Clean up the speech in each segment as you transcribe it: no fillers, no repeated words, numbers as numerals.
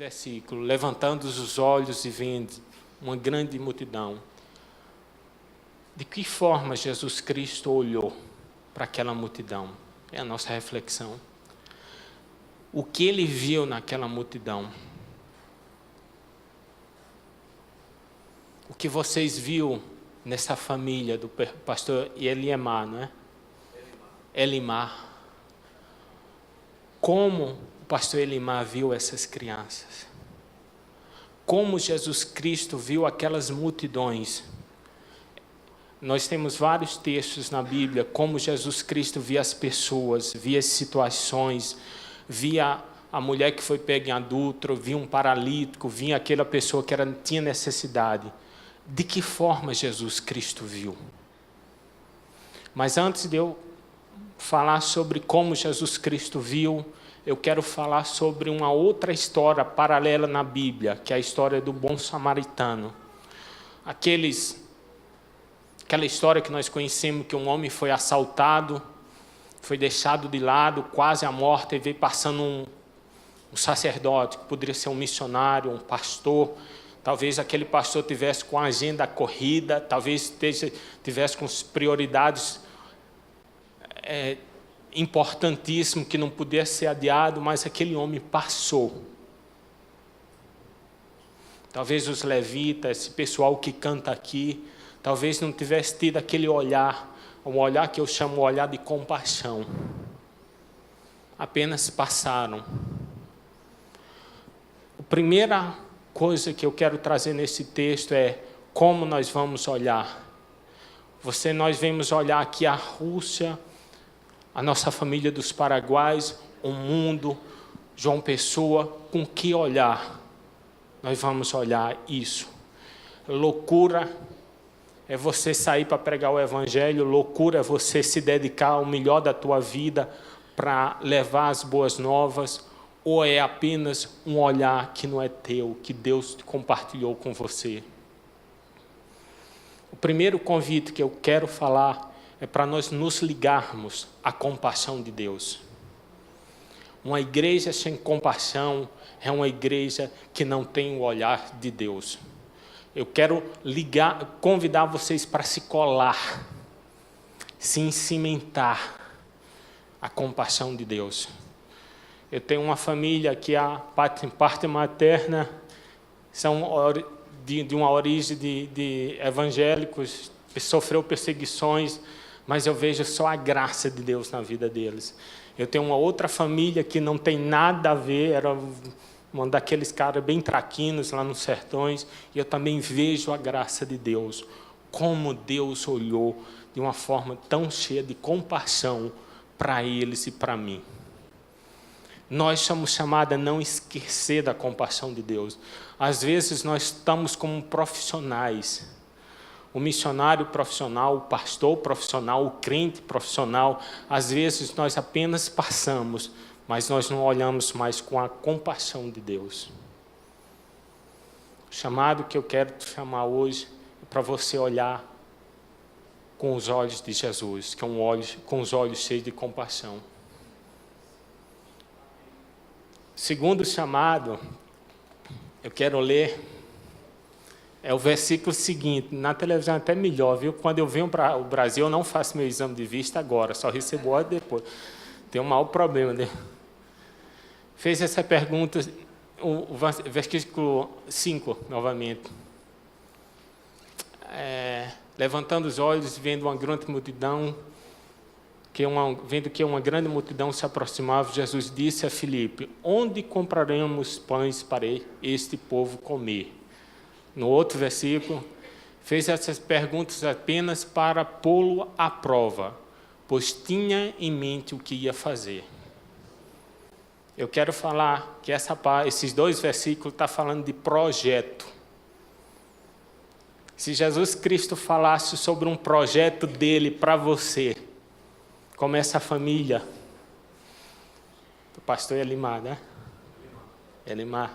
versículo, levantando os olhos e vendo uma grande multidão. De que forma Jesus Cristo olhou para aquela multidão? É a nossa reflexão. O que ele viu naquela multidão? O que vocês viram nessa família do pastor Elimar, não é? Elimar. Como o pastor Elimar viu essas crianças? Como Jesus Cristo viu aquelas multidões? Nós temos vários textos na Bíblia, como Jesus Cristo via as pessoas, via as situações, via a mulher que foi pega em adultério, via um paralítico, via aquela pessoa que tinha necessidade. De que forma Jesus Cristo viu? Mas antes de eu falar sobre como Jesus Cristo viu, eu quero falar sobre uma outra história paralela na Bíblia, que é a história do bom samaritano. Aquela história que nós conhecemos, que um homem foi assaltado, foi deixado de lado, quase à morte, e veio passando um sacerdote, que poderia ser um missionário, um pastor. Talvez aquele pastor tivesse com a agenda corrida, talvez tivesse com prioridades importantíssimas, que não podia ser adiado, mas aquele homem passou. Talvez os levitas, esse pessoal que canta aqui, talvez não tivesse tido aquele olhar, um olhar que eu chamo de olhar de compaixão. Apenas passaram. A primeira coisa que eu quero trazer nesse texto é como nós vamos olhar. Nós vamos olhar aqui a Rússia, a nossa família dos Paraguaios, o mundo, João Pessoa, com que olhar nós vamos olhar isso? Loucura é você sair para pregar o Evangelho, loucura é você se dedicar ao melhor da tua vida para levar as boas novas, ou é apenas um olhar que não é teu, que Deus compartilhou com você? O primeiro convite que eu quero falar é para nós nos ligarmos à compaixão de Deus. Uma igreja sem compaixão é uma igreja que não tem o olhar de Deus. Eu quero convidar vocês para se colar, se cimentar a compaixão de Deus. Eu tenho uma família que a parte materna são de uma origem de evangélicos, que sofreu perseguições, mas eu vejo só a graça de Deus na vida deles. Eu tenho uma outra família que não tem nada a ver, era um daqueles caras bem traquinos lá nos sertões, e eu também vejo a graça de Deus, como Deus olhou de uma forma tão cheia de compaixão para eles e para mim. Nós somos chamados a não esquecer da compaixão de Deus. Às vezes nós estamos como profissionais, o missionário profissional, o pastor profissional, o crente profissional. Às vezes nós apenas passamos, mas nós não olhamos mais com a compaixão de Deus. O chamado que eu quero te chamar hoje é para você olhar com os olhos de Jesus, que é com os olhos cheios de compaixão. Segundo chamado, eu quero ler, é o versículo seguinte. Na televisão é até melhor, viu? Quando eu venho para o Brasil, eu não faço meu exame de vista agora, só recebo ordem depois. Tem um mau problema, né? Fez essa pergunta, o versículo 5, novamente. Levantando os olhos, vendo uma grande multidão, vendo que uma grande multidão se aproximava, Jesus disse a Filipe: onde compraremos pães para este povo comer? No outro versículo, fez essas perguntas apenas para pô-lo à prova, pois tinha em mente o que ia fazer. Eu quero falar que esses dois versículos estão falando de projeto. Se Jesus Cristo falasse sobre um projeto dele para você, como essa família, o pastor Elimar, né? Elimar.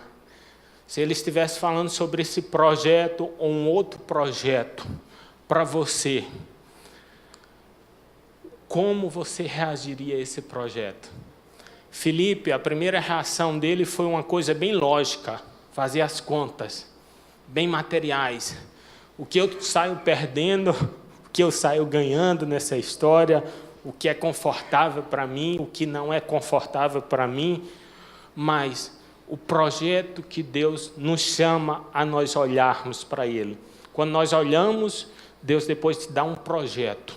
Se ele estivesse falando sobre esse projeto ou um outro projeto para você, como você reagiria a esse projeto? Filipe, a primeira reação dele foi uma coisa bem lógica, fazer as contas, bem materiais. O que eu saio perdendo, o que eu saio ganhando nessa história, o que é confortável para mim, o que não é confortável para mim, mas o projeto que Deus nos chama a nós olharmos para Ele. Quando nós olhamos, Deus depois te dá um projeto.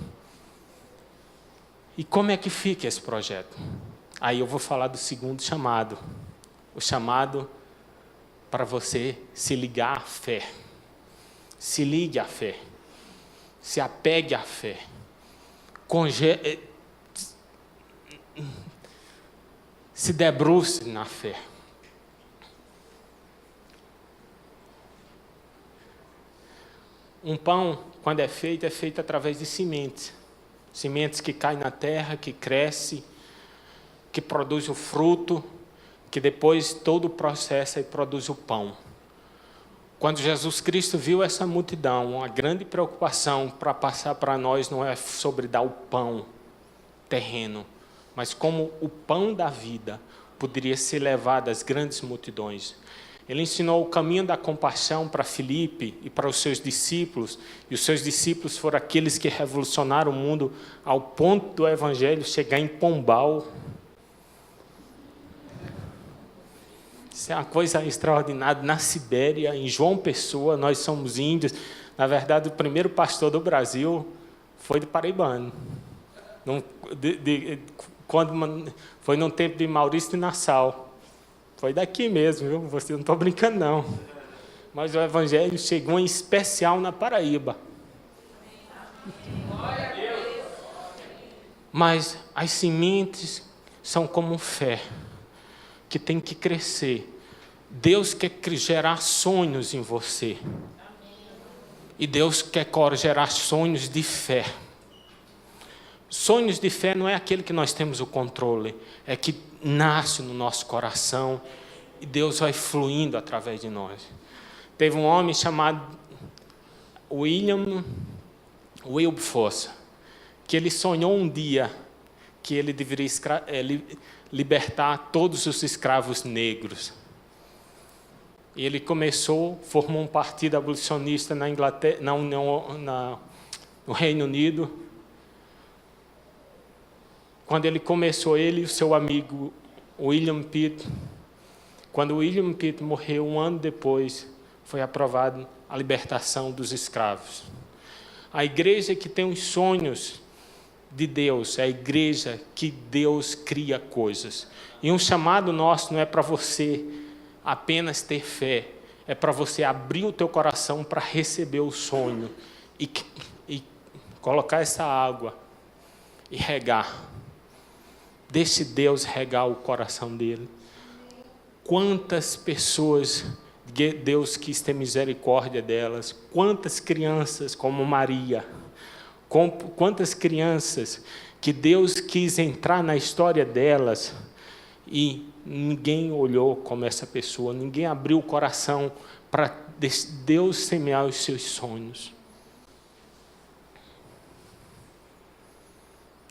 E como é que fica esse projeto? Aí eu vou falar do segundo chamado. O chamado para você se ligar à fé. Se ligue à fé. Se apegue à fé. Se debruce na fé. Um pão, quando é feito através de sementes. Sementes que caem na terra, que crescem, que produz o fruto, que depois todo o processo aí produz o pão. Quando Jesus Cristo viu essa multidão, a grande preocupação para passar para nós não é sobre dar o pão terreno, mas como o pão da vida poderia ser levado às grandes multidões. Ele ensinou o caminho da compaixão para Filipe e para os seus discípulos, e os seus discípulos foram aqueles que revolucionaram o mundo ao ponto do Evangelho chegar em Pombal. Isso é uma coisa extraordinária. Na Sibéria, em João Pessoa, nós somos índios. Na verdade, o primeiro pastor do Brasil foi de paraibano. Quando foi no tempo de Maurício de Nassau. Foi daqui mesmo, viu? Você não estou brincando, não. Mas o Evangelho chegou em especial na Paraíba. Mas as sementes são como fé, que tem que crescer. Deus quer gerar sonhos em você. E Deus quer gerar sonhos de fé. Sonhos de fé não é aquele que nós temos o controle, é que nasce no nosso coração e Deus vai fluindo através de nós. Teve um homem chamado William Wilberforce, que ele sonhou um dia que ele deveria libertar todos os escravos negros. E ele formou um partido abolicionista na Inglaterra, no Reino Unido. Quando ele começou, ele e o seu amigo William Pitt, quando William Pitt morreu, um ano depois, foi aprovada a libertação dos escravos. A igreja que tem os sonhos de Deus, é a igreja que Deus cria coisas. E um chamado nosso não é para você apenas ter fé, é para você abrir o teu coração para receber o sonho e colocar essa água e regar. Deixe Deus regar o coração dele. Quantas pessoas Deus quis ter misericórdia delas, quantas crianças como Maria, quantas crianças que Deus quis entrar na história delas e ninguém olhou como essa pessoa, ninguém abriu o coração para Deus semear os seus sonhos.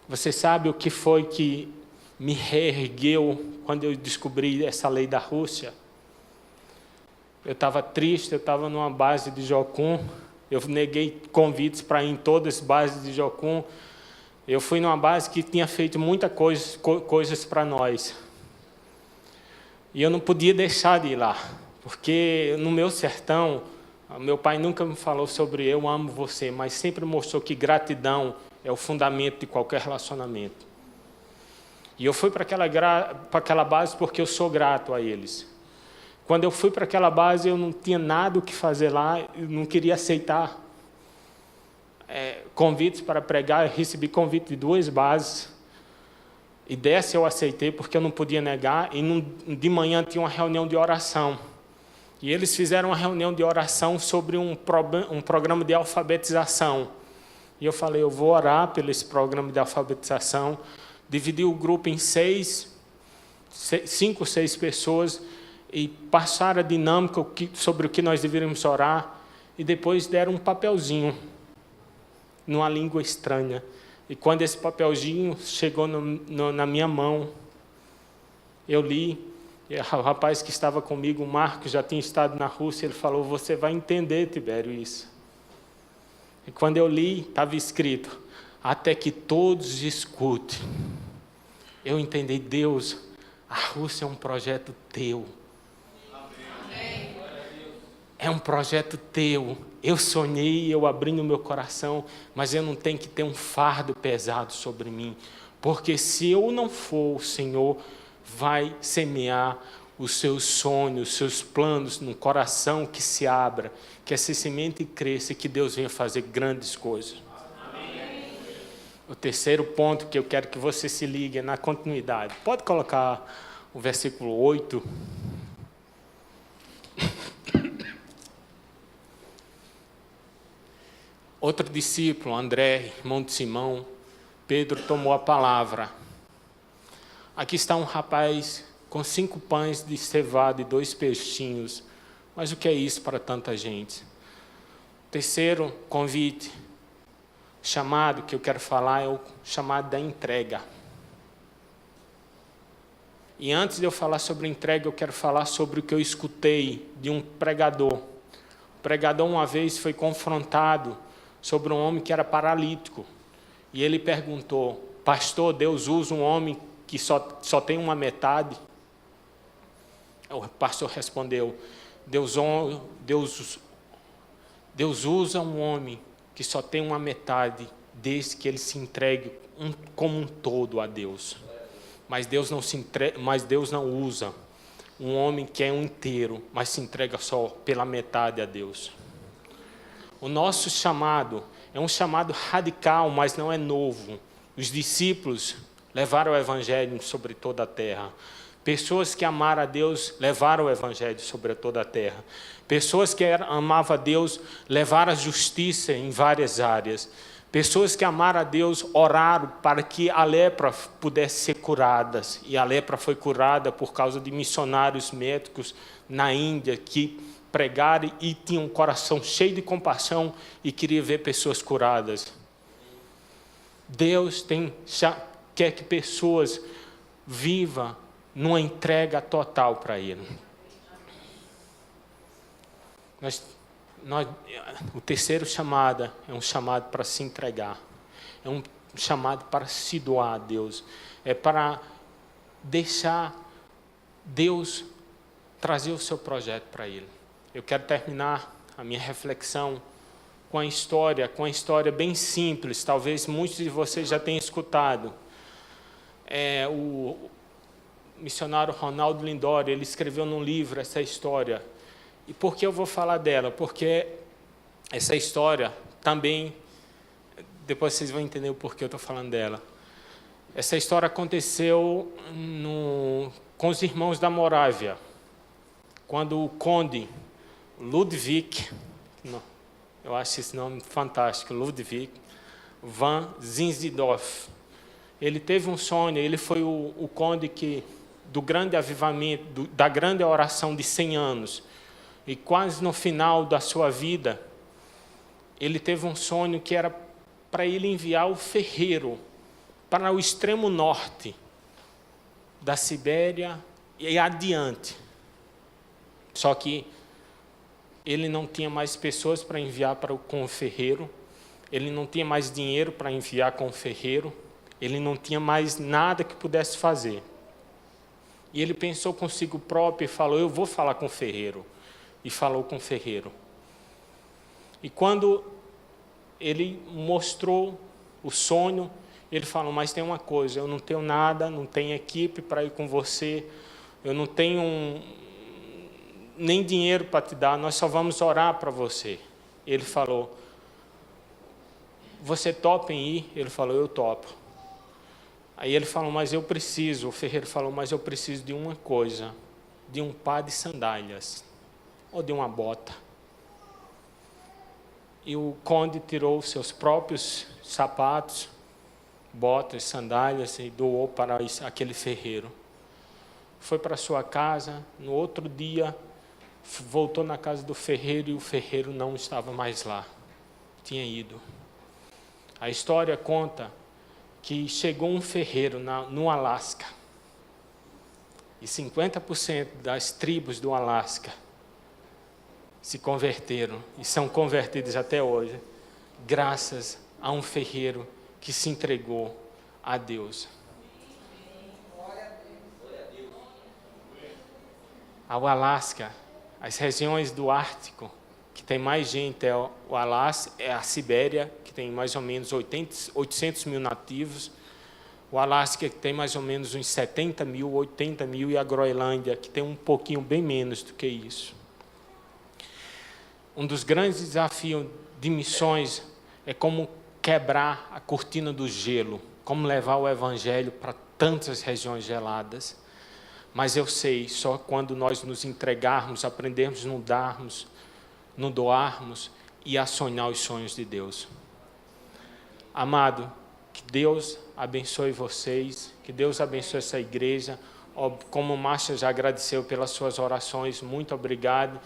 Você sabe o que foi que me reergueu quando eu descobri essa lei da Rússia? Eu estava triste, eu estava numa base de Jocum, eu neguei convites para ir em todas as bases de Jocum. Eu fui numa base que tinha feito muitas coisas para nós. E eu não podia deixar de ir lá, porque no meu sertão, meu pai nunca me falou sobre eu amo você, mas sempre mostrou que gratidão é o fundamento de qualquer relacionamento. E eu fui para aquela base porque eu sou grato a eles. Quando eu fui para aquela base, eu não tinha nada o que fazer lá, eu não queria aceitar convites para pregar. Eu recebi convite de 2 bases, e dessa eu aceitei porque eu não podia negar, e de manhã tinha uma reunião de oração. E eles fizeram uma reunião de oração sobre um programa de alfabetização. E eu falei, eu vou orar pelo esse programa de alfabetização. Dividi o grupo em 5 ou 6 pessoas e passaram a dinâmica sobre o que nós deveríamos orar, e depois deram um papelzinho numa língua estranha. E quando esse papelzinho chegou na minha mão, Eu li, e o rapaz que estava comigo, o Marcos, já tinha estado na Rússia, ele falou, você vai entender, Tibério, isso. E quando eu li, estava escrito, até que todos escutem. Eu entendi, Deus, a Rússia é um projeto teu. Amém. É um projeto teu. Eu sonhei, eu abri no meu coração, mas eu não tenho que ter um fardo pesado sobre mim. Porque se eu não for, o Senhor vai semear os seus sonhos, os seus planos no coração que se abra, que essa semente cresça e que Deus venha fazer grandes coisas. Amém. O terceiro ponto que eu quero que você se ligue é na continuidade. Pode colocar o versículo 8. Outro discípulo, André, irmão de Simão, Pedro, tomou a palavra. Aqui está um rapaz com 5 pães de cevada e 2 peixinhos. Mas o que é isso para tanta gente? Terceiro convite, chamado que eu quero falar é o chamado da entrega. E antes de eu falar sobre entrega, eu quero falar sobre o que eu escutei de um pregador. O pregador uma vez foi confrontado sobre um homem que era paralítico. E ele perguntou, pastor, Deus usa um homem que só tem uma metade? O pastor respondeu, Deus usa um homem que só tem uma metade, desde que ele se entregue como um todo a Deus. Mas Deus não usa um homem que é um inteiro, mas se entrega só pela metade a Deus. O nosso chamado é um chamado radical, mas não é novo. Os discípulos levaram o evangelho sobre toda a terra. Pessoas que amaram a Deus levaram o evangelho sobre toda a terra. Pessoas que amavam a Deus levaram a justiça em várias áreas. Pessoas que amaram a Deus oraram para que a lepra pudesse ser curada. E a lepra foi curada por causa de missionários médicos na Índia que pregaram e tinham um coração cheio de compaixão e queria ver pessoas curadas. Deus quer que pessoas vivam numa entrega total para Ele. O terceiro chamado é um chamado para se entregar. É um chamado para se doar a Deus. É para deixar Deus trazer o seu projeto para Ele. Eu quero terminar a minha reflexão com a história bem simples. Talvez muitos de vocês já tenham escutado. O missionário Ronaldo Lindório, ele escreveu num livro essa história. E por que eu vou falar dela? Porque essa história também, depois vocês vão entender o porquê eu estou falando dela. Essa história aconteceu com os irmãos da Morávia, quando o conde Ludwig, eu acho esse nome fantástico, Ludwig van Zinzendorf, ele teve um sonho, ele foi o conde do grande avivamento, da grande oração de 100 anos, e quase no final da sua vida, ele teve um sonho que era para ele enviar o ferreiro para o extremo norte da Sibéria e adiante. Só que ele não tinha mais pessoas para enviar com o ferreiro, ele não tinha mais dinheiro para enviar com o ferreiro, ele não tinha mais nada que pudesse fazer. E ele pensou consigo próprio e falou, eu vou falar com o ferreiro. E falou com o ferreiro. E quando ele mostrou o sonho, ele falou, mas tem uma coisa, eu não tenho nada, não tenho equipe para ir com você, eu não tenho nem dinheiro para te dar, nós só vamos orar para você. Ele falou, você topa em ir? Ele falou, eu topo. Aí ele falou, mas eu preciso, o ferreiro falou, mas eu preciso de uma coisa, de um par de sandálias, ou de uma bota. E o conde tirou seus próprios sapatos, botas, sandálias e doou para aquele ferreiro. Foi para sua casa, no outro dia, voltou na casa do ferreiro e o ferreiro não estava mais lá, tinha ido. A história conta que chegou um ferreiro no Alasca. E 50% das tribos do Alasca se converteram e são convertidos até hoje, graças a um ferreiro que se entregou a Deus. Ao Alasca, as regiões do Ártico, que tem mais gente, é o Alasca, é a Sibéria, que tem mais ou menos 800 mil nativos, o Alasca, que tem mais ou menos uns 70 mil, 80 mil, e a Groenlândia, que tem um pouquinho bem menos do que isso. Um dos grandes desafios de missões é como quebrar a cortina do gelo, como levar o Evangelho para tantas regiões geladas. Mas eu sei, só quando nós nos entregarmos, aprendermos a nos doarmos e a sonhar os sonhos de Deus. Amado, que Deus abençoe vocês, que Deus abençoe essa igreja. Como o Márcio já agradeceu pelas suas orações, muito obrigado.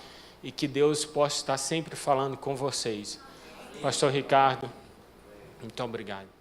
E que Deus possa estar sempre falando com vocês. Pastor Ricardo, muito obrigado.